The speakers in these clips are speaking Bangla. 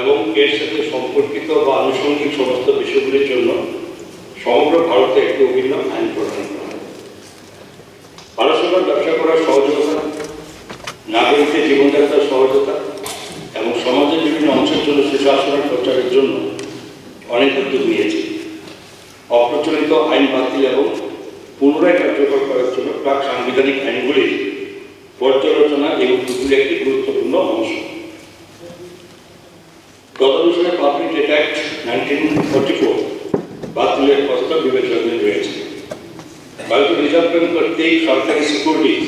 এবং এর সাথে সম্পর্কিত বা আনুষঙ্গিক সমস্ত বিষয়গুলির জন্য সমগ্র ভারতে একটি অভিন্ন আইন প্রণয়ন করা হয়। ভারত সরকার ব্যবসা করার সহযোগিতা, নাগরিকদের জীবনযাত্রার সহজতা এবং সমাজের বিভিন্ন অংশের জন্য সুশাসনের প্রচারের জন্য অনেক উদ্যোগ নিয়েছে। অপ্রচলিত আইন বাতিল এবং পুনরায় কার্যকর করার জন্য প্রাক সাংবিধানিক আইনগুলির পর্যালোচনা এই উদ্যোগগুলি একটি গুরুত্বপূর্ণ অংশ। তদনুসারে পাবলিক ডেটা অ্যাক্ট 1944 বাতিলের প্রস্তাব বিবেচনাধীন রয়েছে। ভারতীয় রিজার্ভ ব্যাংক কর্তৃক সরকারি সিকিউরিটিজ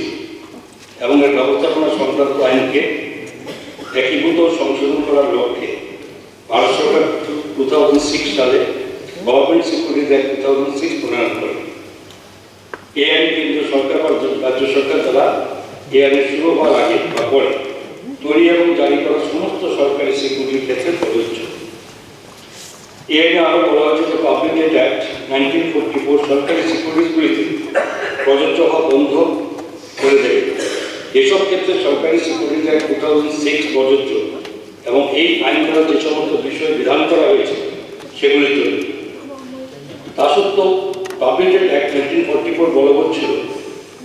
এবং এর ব্যবস্থাপনা সংক্রান্ত আইনকে একীভূত সংশোধন করার লক্ষ্যে ভারত সরকার 2006 সালে গভর্নমেন্ট সিকিউরিটিজ অ্যাক্ট 2006 প্রণয়ন করে। এই আইন কেন্দ্রীয় সরকার বা রাজ্য সরকার দ্বারা এই আইন শুরু হওয়ার আগে বা পরে তৈরি এবং জারি করা সমস্ত সরকারি সিকিউরিটির ক্ষেত্রে প্রযোজ্য। এই আইনে আরও বলা হয়েছে যে পাবলিক ডেটা অ্যাক্ট 1944 সরকারি সিকিউরিটিগুলিতে প্রযোজ্য হওয়া বন্ধ করে দেবে। এসব ক্ষেত্রে সরকারি সিকিউরিটিজ অ্যাক্ট 2006 প্রযোজ্য এবং এই আইন দ্বারা যে সমস্ত বিষয় বিধান করা হয়েছে সেগুলির জন্য। তা সত্ত্বেও পাবলিক ডেটা অ্যাক্ট 1944 বলবৎ ছিল।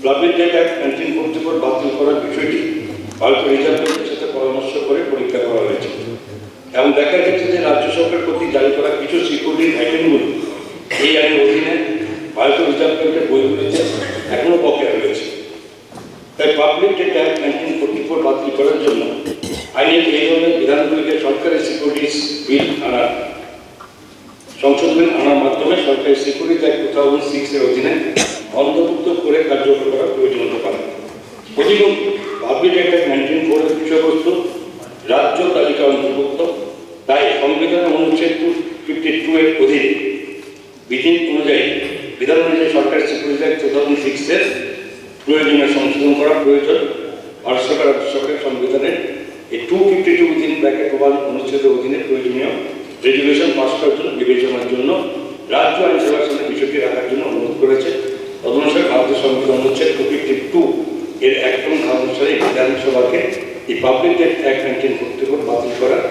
পাবলিক ডেটা অ্যাক্ট 1944 বাতিল করার বিষয়টি ভারতীয় রিজার্ভ ব্যাংকের সাথে পরামর্শ করে পরীক্ষা করা হয়েছে এবং দেখা গেছে যে রাজ্য সরকার কর্তৃক জারি করা কিছু সিকিউরিটির আইটেমগুলি এই আইনের অধীনে ভারতীয় রিজার্ভ ব্যাংকের বইগুলিতে এখনও বকেয়া রয়েছে। তাই পাবলিক ডেটা অ্যাক্ট 1944 বাতিল করার জন্য আইনের এই ধরনের বিধানগুলিকে সরকারি সিকিউরিটিজ বিল সংশোধন আনার মাধ্যমে সরকারি সিকিউরিটিজ অ্যাক্ট 2006 এর অধীনে অন্তর্ভুক্ত করে কার্যকর করার প্রয়োজনীয়তা পায়। অধিকন্তু পাবলিক ডেটা অ্যাক্ট 1904 এর বিষয়বস্তু রাজ্য তালিকা অন্তর্ভুক্ত, তাই সংবিধান অনুচ্ছেদ 52 এর অধীনে বিধি অনুযায়ী বিধান অনুযায়ী সরকারি সিকিউরিটিজ অ্যাক্ট 2006 এর প্রয়োজনীয় সংশোধন করা প্রয়োজন। ভারত সরকার রাজ্য সরকারের সংবিধানের এই 252 উইদিন ব্র্যাকেট 1 অনুচ্ছেদের অধীনে প্রয়োজনীয় রেজুলেশন পাস করার জন্য বিবেচনার জন্য রাজ্য আইন সেবার সামনে বিষয়টি রাখার জন্য অনুরোধ করেছে। তদনুসারে ভারতীয় সংবিধান অনুচ্ছেদ 252 এর 1 নং ধারা অনুসারে বিধানসভাকে এই পাবলিক ডেটা অ্যাক্ট 1944 বাতিল করার